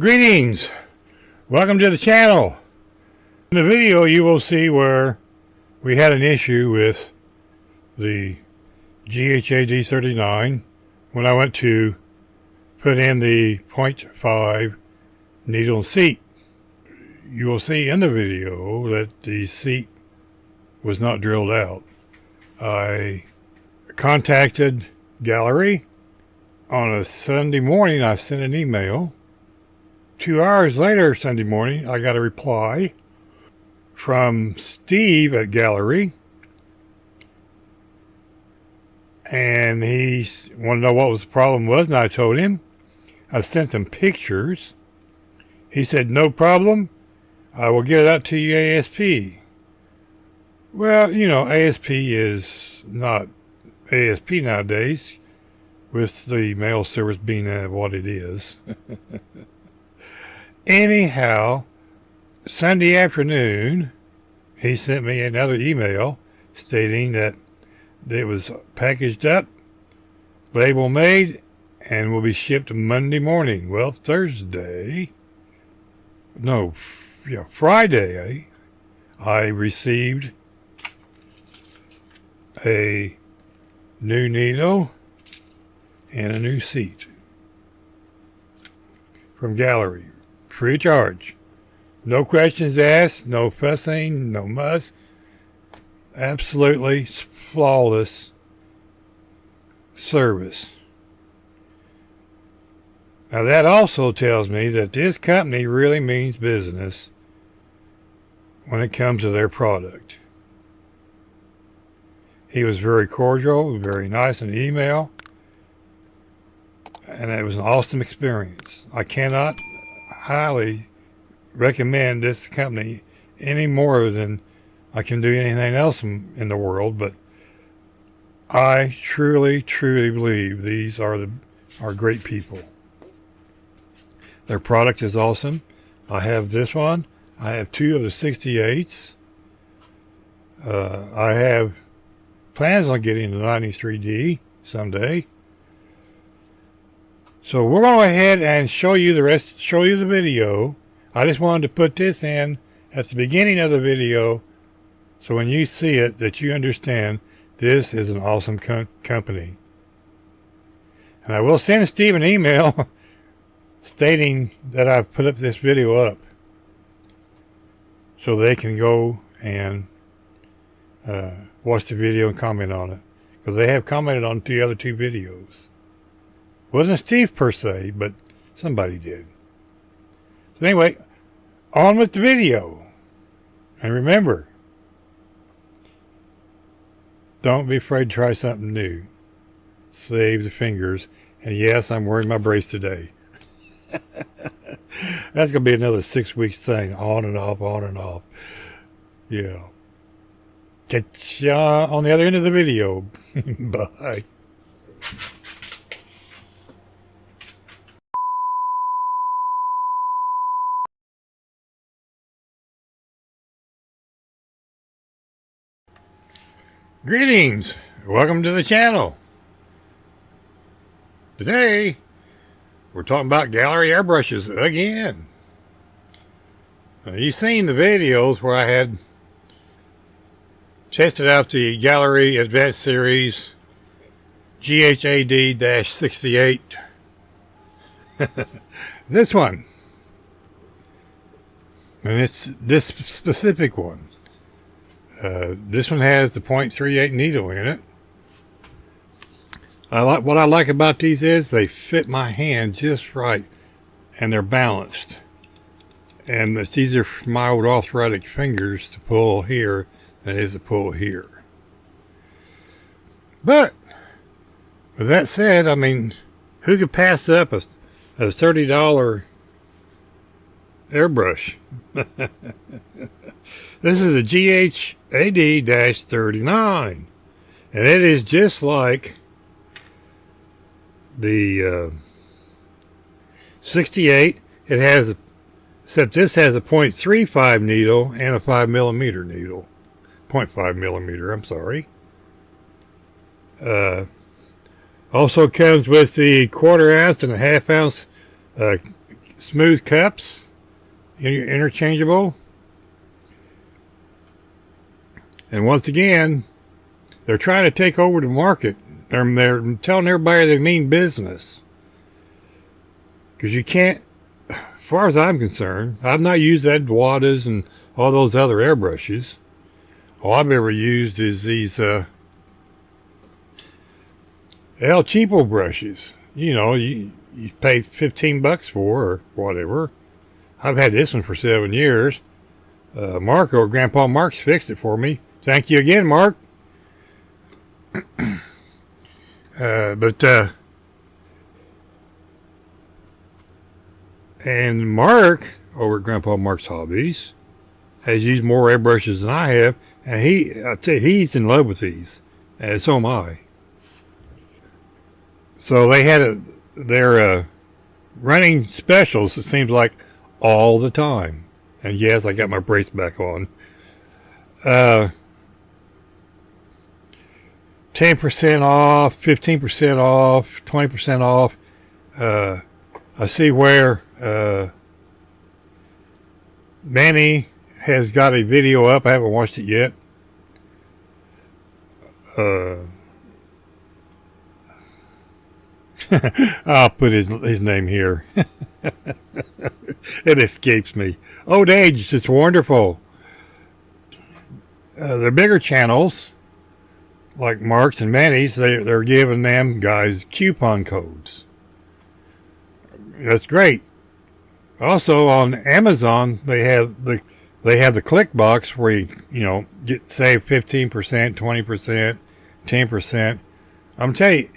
Greetings! Welcome to the channel. In the video you will see where we had an issue with the GHAD-39 when I went to put in the 0.5 needle and seat. You will see in the video that the seat was not drilled out. I contacted Gaahleri on a Sunday morning. I sent an email. 2 hours later, Sunday morning, I got a reply from Steve at Gaahleri, and he wanted to know what the problem was, and I told him. I sent him pictures. He said, no problem, I will get it out to you ASP. Well, you know, ASP is not ASP nowadays, with the mail service being what it is. Anyhow, Sunday afternoon, he sent me another email stating that it was packaged up, label made, and will be shipped Monday morning. Well, Friday, I received a new needle and a new seat from Gaahleri. Free of charge. No questions asked, no fussing, no muss. Absolutely flawless service. Now that also tells me that this company really means business when it comes to their product. He was very cordial, very nice in the email, and it was an awesome experience. I cannot highly recommend this company any more than I can do anything else in the world, but I truly believe these are great people. Their product is awesome. I have this one. I have 2 of the 68s. I have plans on getting the 93D someday. So we're going to go ahead and show you the rest, show you the video. I just wanted to put this in at the beginning of the video so when you see it that you understand this is an awesome company. And I will send Steve an email stating that I've put up this video up so they can go and watch the video and comment on it, because they have commented on the other 2 videos. Wasn't Steve per se, but somebody did. So anyway, on with the video. And remember, don't be afraid to try something new. Save the fingers. And yes, I'm wearing my brace today. That's going to be another 6 weeks thing. On and off, on and off. Yeah. Catch you on the other end of the video. Bye. Greetings! Welcome to the channel. Today, we're talking about Gaahleri airbrushes again. Now, you've seen the videos where I had tested out the Gaahleri Advanced Series GHAD-38. This one. And it's this specific one. This one has the 0.38 needle in it. What I like about these is they fit my hand just right, and they're balanced. And it's easier for my old arthritic fingers to pull here than it is to pull here. But with that said, I mean, who could pass up a $30 airbrush? This is a GHAD-39, and it is just like the 68. It has, except this has a 0.35 needle and a 5mm needle. 0.5 millimeter, I'm sorry. Also comes with the 1/4 ounce and a 1/2 ounce smooth cups, interchangeable. And once again, they're trying to take over the market. They're telling everybody they mean business. Because you can't, as far as I'm concerned, I've not used that WADAs and all those other airbrushes. All I've ever used is these El Cheapo brushes. You know, you pay $15 for or whatever. I've had this one for 7 years. Mark or Grandpa Mark's fixed it for me. Thank you again, Mark. And Mark over at Grandpa Mark's Hobbies has used more airbrushes than I have, and I tell you, he's in love with these, and so am I. So they had their running specials, it seems like, all the time. And yes, I got my brace back on. 10% off, 15% off, 20% off. I see where Manny has got a video up. I haven't watched it yet. I'll put his name here. It escapes me. Old age is just wonderful. The bigger channels, like Mark's and Manny's, they're giving them guys coupon codes. That's great. Also on Amazon, they have the click box where you get save 15%, 20%, 10%. I'm telling you,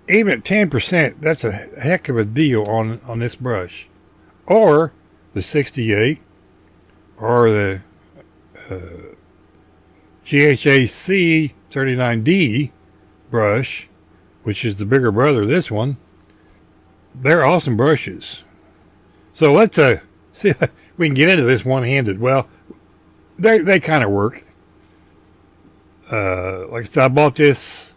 even at 10%, that's a heck of a deal on this brush. Or the 68, or the GHAD 39D brush, which is the bigger brother of this one. They're awesome brushes. So let's see if we can get into this one-handed. Well, they kind of work. Like I said, I bought this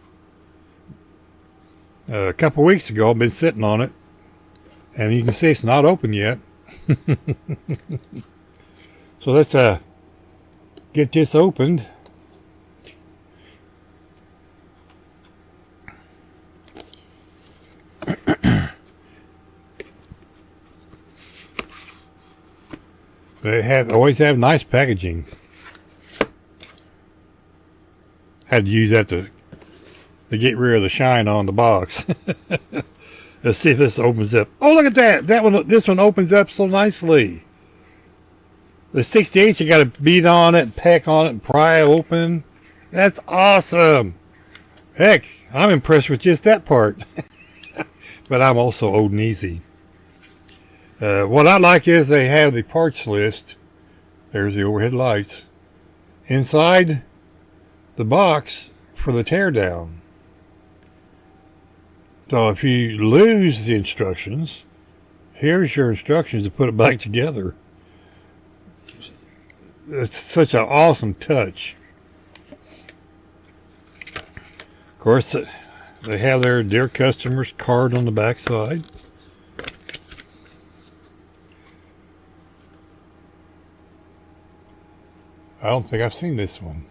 a couple weeks ago. I've been sitting on it, and you can see it's not open yet. So let's get this opened. They always have nice packaging. Had to use that to get rid of the shine on the box. Let's see if this opens up. Oh, look at that! This one opens up so nicely. The 68, you got to beat on it, peck on it, and pry it open. That's awesome. Heck, I'm impressed with just that part. But I'm also old and easy. What I like is they have the parts list. There's the overhead lights. Inside the box for the teardown. So if you lose the instructions, here's your instructions to put it back together. It's such an awesome touch. Of course, they have their dear customers card on the back side. I don't think I've seen this one.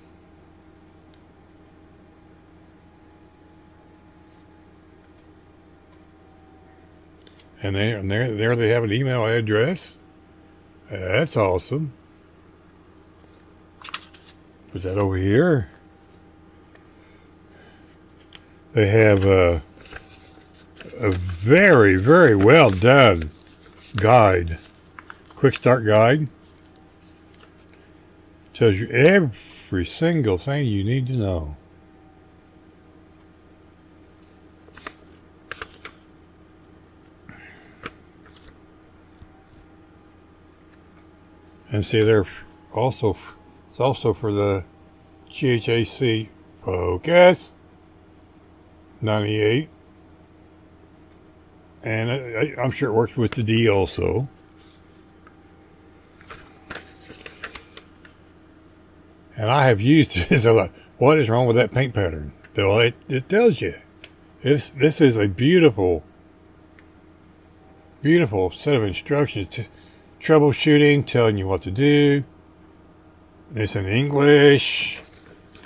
And there they have an email address. That's awesome. Put that over here. They have a very, very well done guide. Quick start guide. Tells you every single thing you need to know. And see, it's also for the GHAD Focus 98. And I'm sure it works with the D also. And I have used this a lot. What is wrong with that paint pattern? Well, it tells you. This is a beautiful Beautiful set of instructions. Troubleshooting, telling you what to do. It's in English.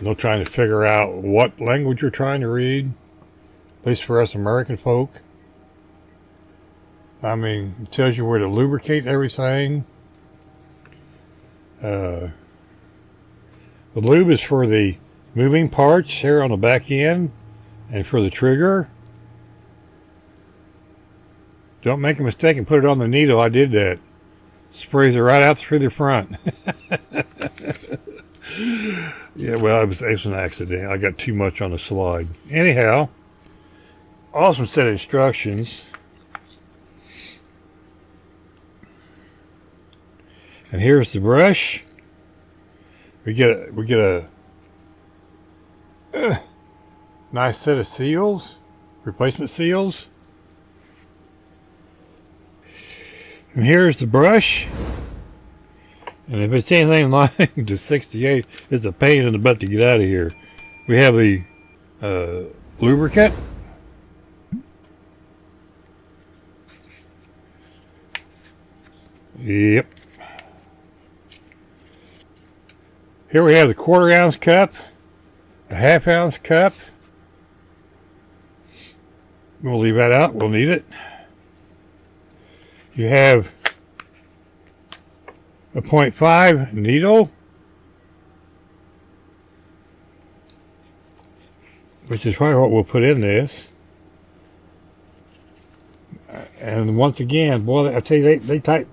No trying to figure out what language you're trying to read. At least for us American folk. I mean, it tells you where to lubricate everything. The lube is for the moving parts here on the back end and for the trigger. Don't make a mistake and put it on the needle. I did that. Sprays it right out through the front. Yeah, well, it was an accident. I got too much on the slide. Anyhow, awesome set of instructions. And here's the brush. We get a nice set of seals, replacement seals. And here's the brush. And if it's anything like the 68, it's a pain in the butt to get out of here. We have the lubricant. Yep. Here we have the 1/4 ounce cup, a 1/2 ounce cup. We'll leave that out. We'll need it. You have a 0.5 needle, which is probably what we'll put in this. And once again, boy, I tell you, they tight.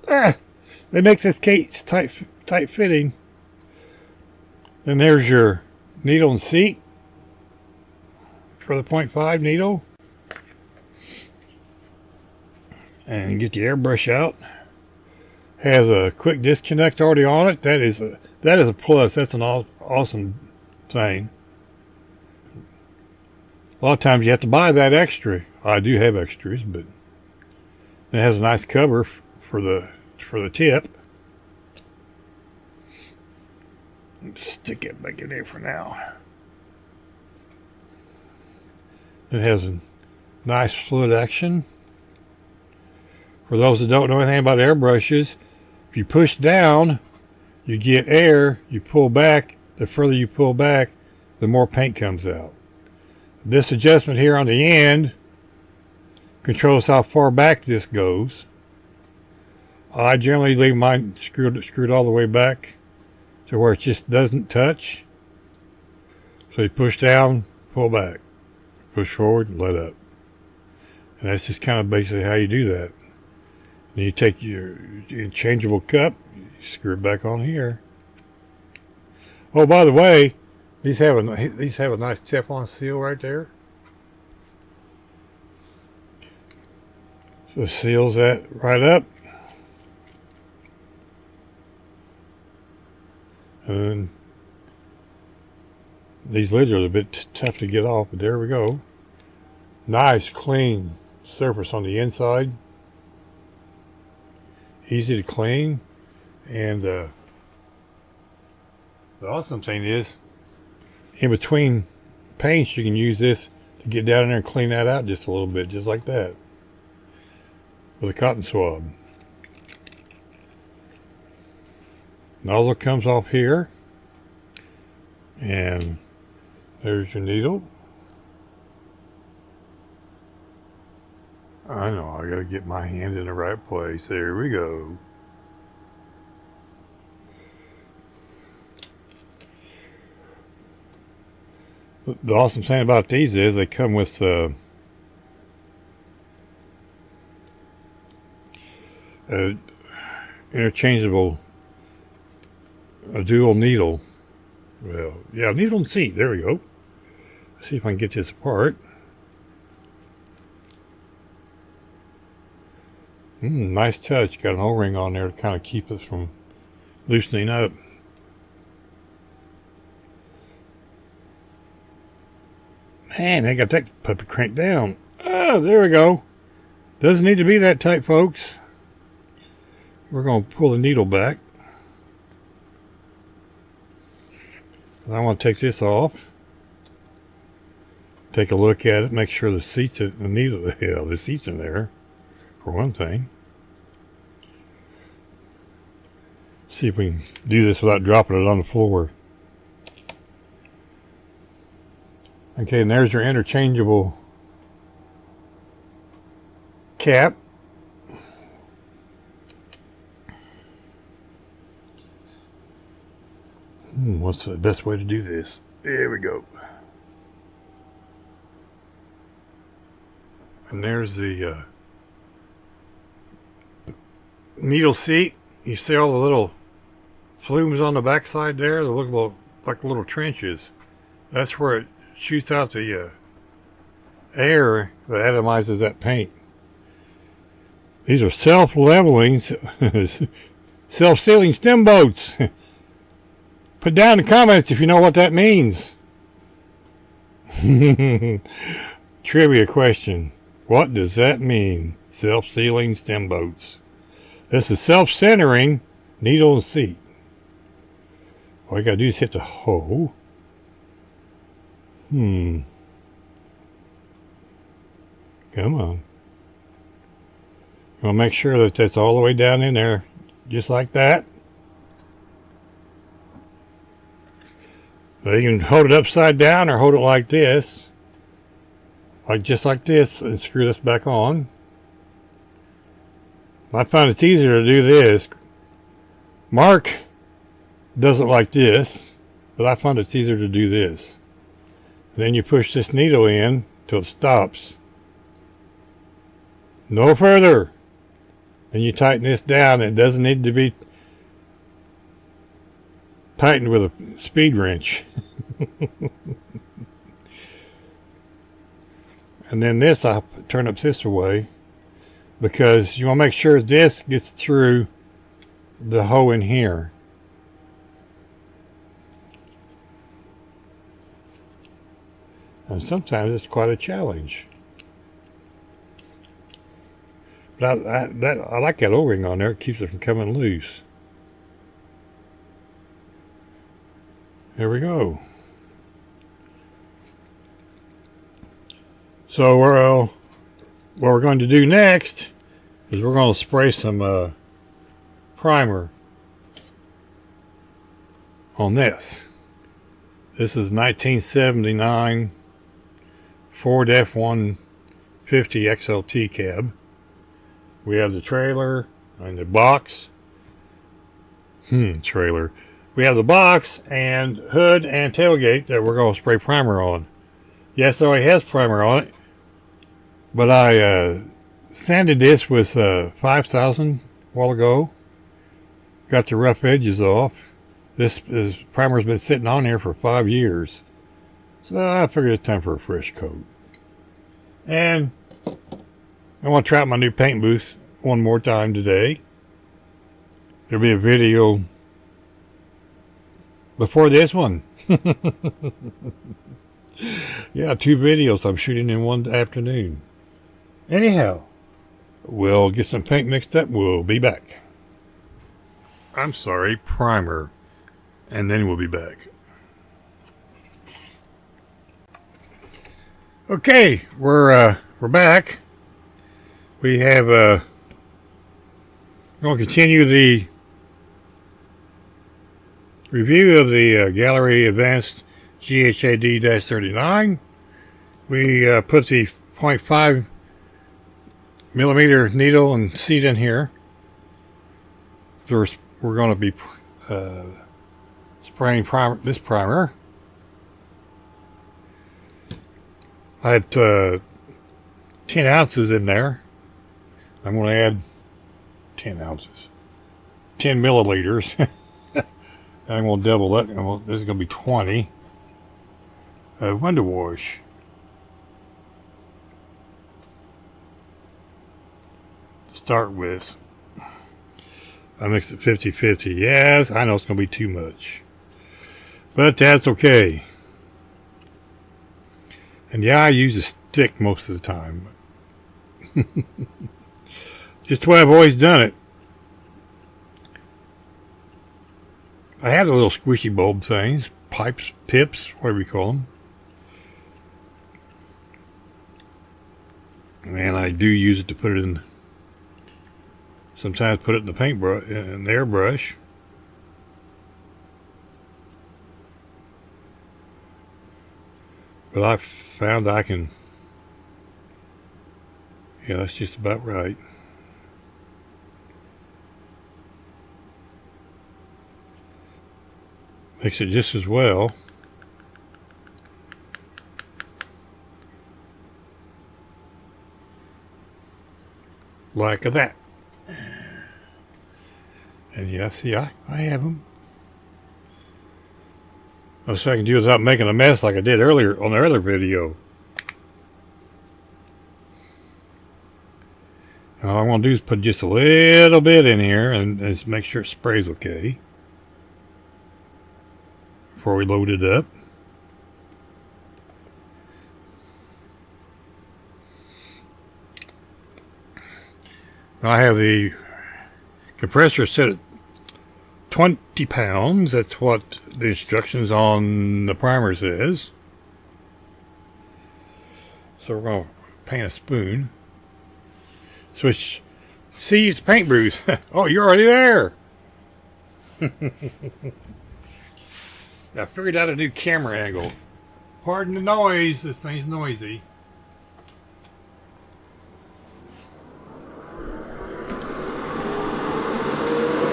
They make this case tight fitting. Then there's your needle and seat for the 0.5 needle. And get the airbrush out. Has a quick disconnect already on it. That is a plus. That's an awesome thing. A lot of times you have to buy that extra. I do have extras, but it has a nice cover for the tip. Let's stick it back in there for now. It has a nice fluid action. For those that don't know anything about airbrushes, if you push down, you get air, you pull back. The further you pull back, the more paint comes out. This adjustment here on the end controls how far back this goes. I generally leave mine screwed all the way back to where it just doesn't touch. So you push down, pull back, push forward, and let up. And that's just kind of basically how you do that. And you take your interchangeable cup, you screw it back on here. Oh, by the way, these have a nice Teflon seal right there. So it seals that right up. And these lids are a bit tough to get off, but there we go. Nice, clean surface on the inside. Easy to clean. And the awesome thing is, in between paints, you can use this to get down in there and clean that out just a little bit, just like that, with a cotton swab. Nozzle comes off here, and there's your needle. I know, I gotta get my hand in the right place. There we go. The awesome thing about these is they come with interchangeable dual needle. Well, yeah, needle and seat. There we go. Let's see if I can get this apart. Nice touch. Got an O-ring on there to kind of keep it from loosening up. Man, I got that puppy cranked down. Oh, there we go. Doesn't need to be that tight, folks. We're going to pull the needle back. I want to take this off. Take a look at it. Make sure the seat's in the needle. Yeah, the seat's in there. for one thing. See if we can do this without dropping it on the floor. Okay, and there's your interchangeable cap. What's the best way to do this? There we go. And there's the needle seat. You see all the little flumes on the backside there? They look like little trenches. That's where it shoots out the air that atomizes that paint. These are self-leveling, self-sealing stem boats. Put down in the comments if you know what that means. Trivia question. What does that mean? Self-sealing stem boats. This is self-centering needle and seat. All you gotta do is hit the hole. Come on. We'll make sure that that's all the way down in there, just like that. So you can hold it upside down or hold it like this. Just like this, and screw this back on. I find it's easier to do this. Mark does it like this, but I find it's easier to do this. And then you push this needle in till it stops. No further. And you tighten this down. It doesn't need to be tightened with a speed wrench. And then this, I turn up this way because you want to make sure this gets through the hole in here. And sometimes it's quite a challenge. But I like that O-ring on there. It keeps it from coming loose. There we go. So what we're going to do next is we're going to spray some primer on this. This is 1979 Ford F-150 XLT cab. We have the trailer and the box. Trailer. We have the box and hood and tailgate that we're going to spray primer on. Yes, it already has primer on it, but I sanded this with 5000 a while ago. Got the rough edges off. This primer's been sitting on here for 5 years, so I figured it's time for a fresh coat. And I want to try out my new paint booth one more time today. There'll be a video before this one. Yeah, 2 videos I'm shooting in one afternoon. Anyhow, we'll get some paint mixed up. We'll be back. I'm sorry, primer. And then we'll be back. Okay, we're back. We have we're going to continue the review of the Gaahleri Advanced GHAD-39. We put the 0.5 millimeter needle and seat in here. So we're going to be spraying this primer. I had 10 ounces in there. I'm going to add 10 ounces. 10 milliliters. I'm going to double it. This is going to be 20. Window wash. To start with, I mixed it 50-50. Yes, I know it's going to be too much, but that's okay. And yeah, I use a stick most of the time. Just the way I've always done it. I have the little squishy bulb things, pipes, pips, whatever you call them. And I do use it to put it in Sometimes put it in the paintbrush, in the airbrush. But I found I can, yeah, that's just about right. Makes it just as well. Like that. And yeah, see, I have them. That's what I can do without making a mess like I did earlier on the other video. All I'm going to do is put just a little bit in here and just make sure it sprays okay before we load it up. I have the compressor set at 20 pounds. That's what the instructions on the primer says. So we're going to paint a spoon. Switch. See, it's paint bruise. Oh, you're already there. I figured out a new camera angle. Pardon the noise. This thing's noisy.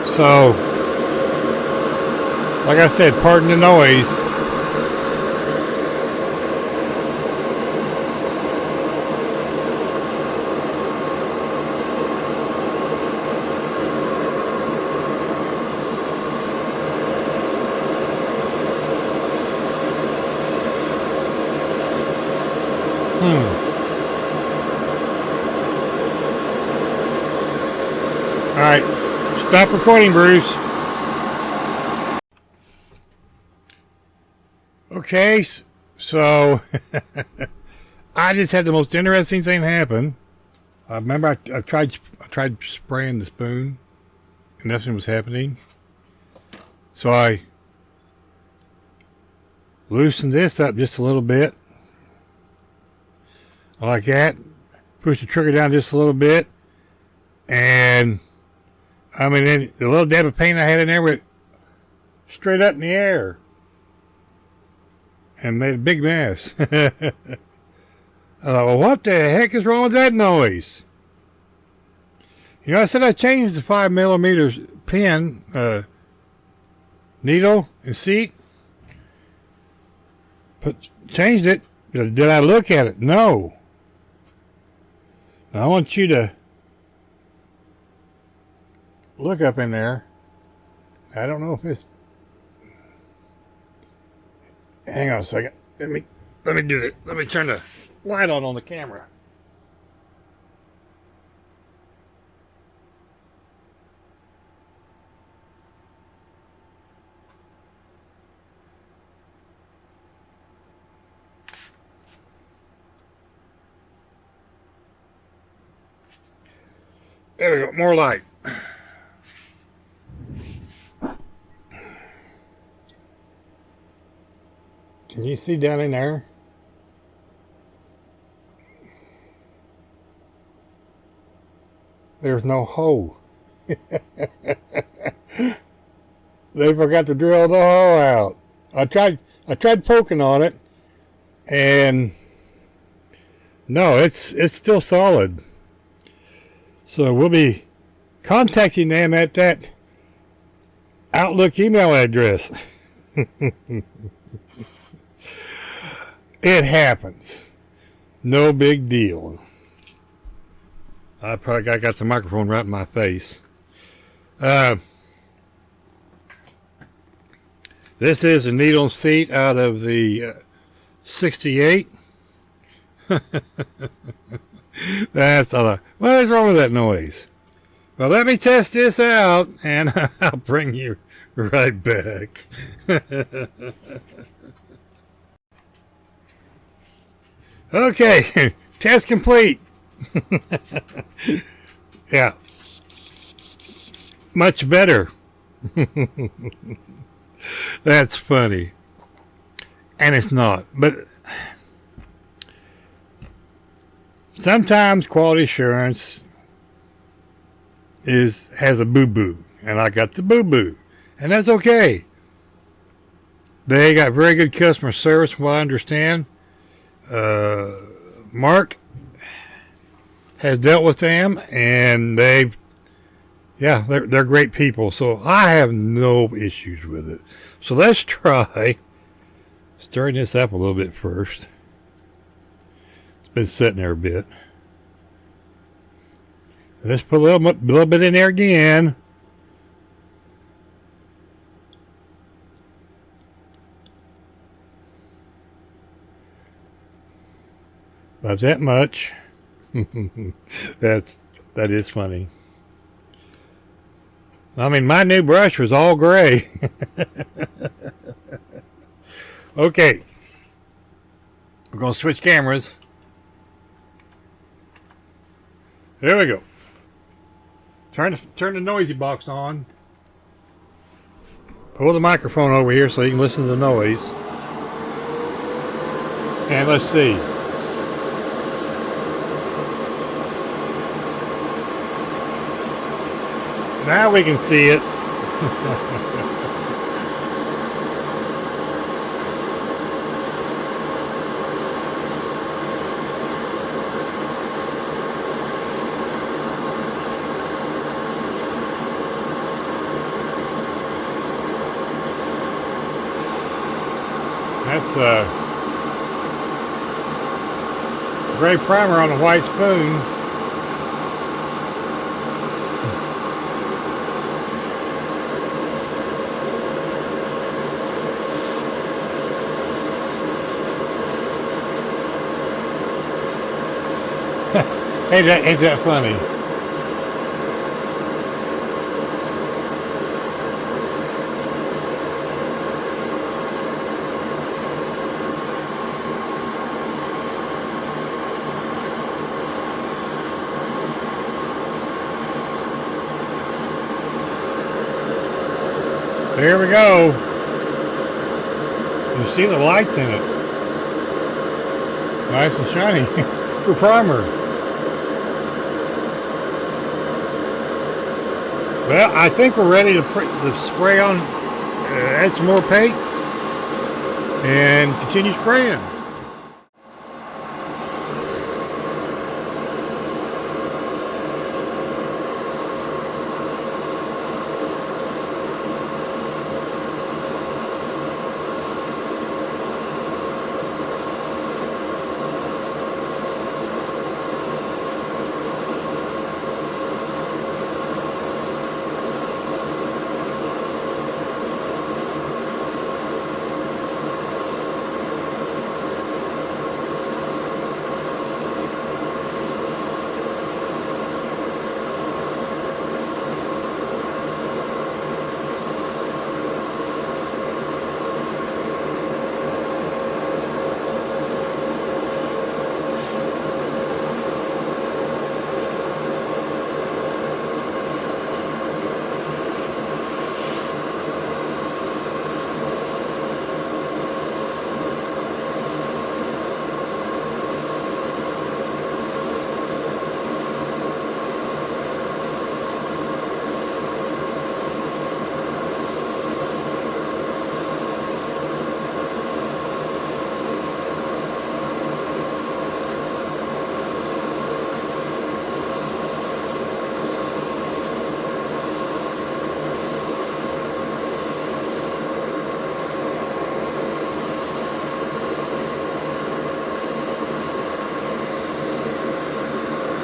So, like I said, pardon the noise. All right. Stop recording, Bruce. Okay, so I just had the most interesting thing happen. I remember I tried spraying the spoon, and nothing was happening. So I loosened this up just a little bit, like that. Push the trigger down just a little bit, and I mean, then the little dab of paint I had in there went straight up in the air and made a big mess. I thought, well, what the heck is wrong with that noise? You know, I said I changed the 5mm pin, needle and seat. Changed it. Did I look at it? No. Now I want you to look up in there. I don't know if it's. Hang on a second. Let me do it. Let me turn the light on the camera. There we go. More light. Can you see down in there? There's no hole. They forgot to drill the hole out. I tried poking on it, and no, it's still solid. So we'll be contacting them at that Outlook email address. It happens. No big deal. I got the microphone right in my face. This is a needle seat out of the 68. That's all. What is wrong with that noise? Well, let me test this out, and I'll bring you right back. Okay, test complete. Yeah, much better. That's funny. And it's not, but sometimes quality assurance has a boo-boo, and I got the boo-boo, and that's okay. They got very good customer service, from what I understand. Mark has dealt with them, and they're great people. So I have no issues with it. So let's try stirring this up a little bit first. It's been sitting there a bit. Let's put a little bit in there again. About that much. That is funny. I mean, my new brush was all gray. Okay. We're going to switch cameras. There we go. Turn the noisy box on. Pull the microphone over here so you can listen to the noise. And let's see. Now we can see it. That's a gray primer on a white spoon. Ain't that funny? There we go. You see the lights in it. Nice and shiny. For primer. Well, I think we're ready to spray on, add some more paint, and continue spraying.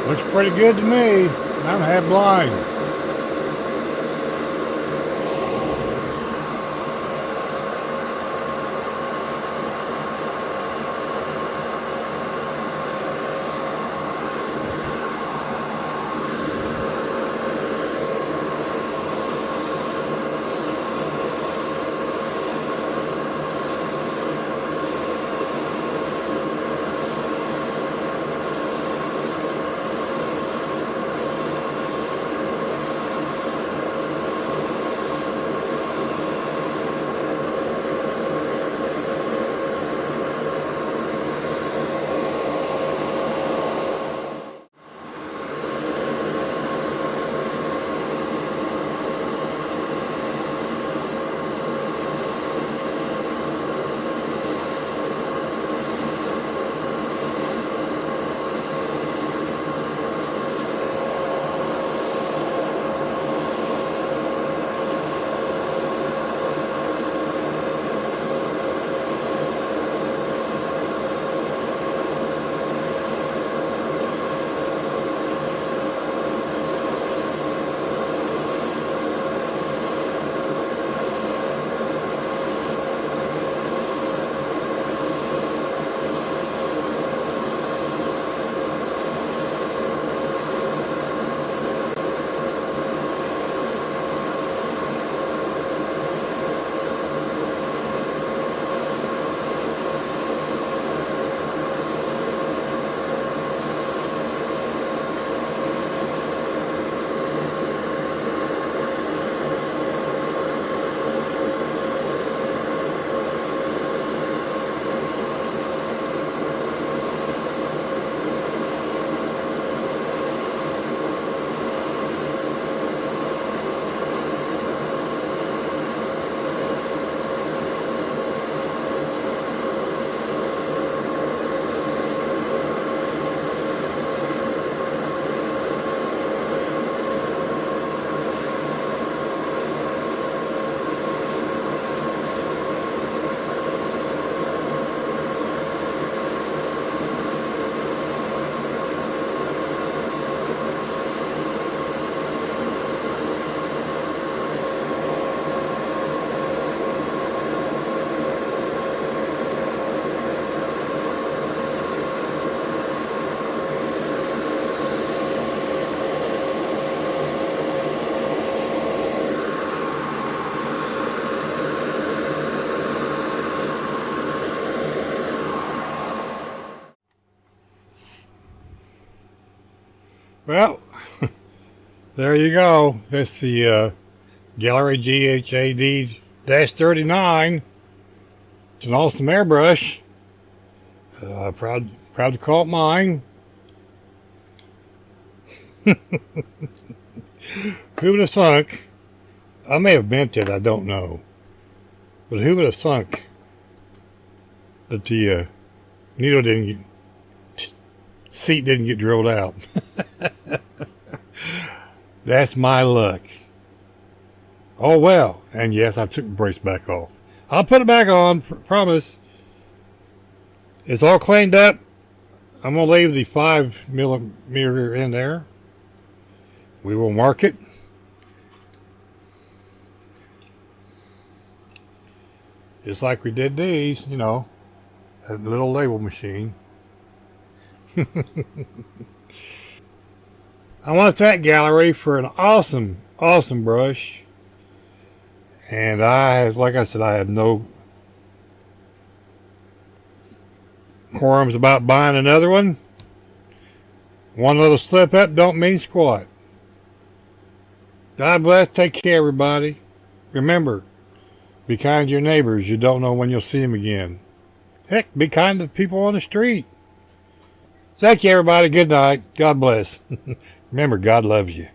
Looks pretty good to me. I'm half blind. Well, there you go. This is the Gaahleri GHAD-39. It's an awesome airbrush. Proud to call it mine. Who would have thunk? I may have bent it, I don't know. But who would have thunk that the needle seat didn't get drilled out? That's my luck. Oh well. And yes, I took the brace back off. I'll put it back on, promise. It's all cleaned up. I'm going to leave the 5mm in there. We will mark it. Just like we did these, you know, that little label machine. I want to thank Gaahleri for an awesome brush. And like I said, I have no qualms about buying another one. One little slip up don't mean squat. God bless. Take care, everybody. Remember, be kind to your neighbors. You don't know when you'll see them again. Heck, be kind to people on the street. Thank you, everybody. Good night. God bless. Remember, God loves you.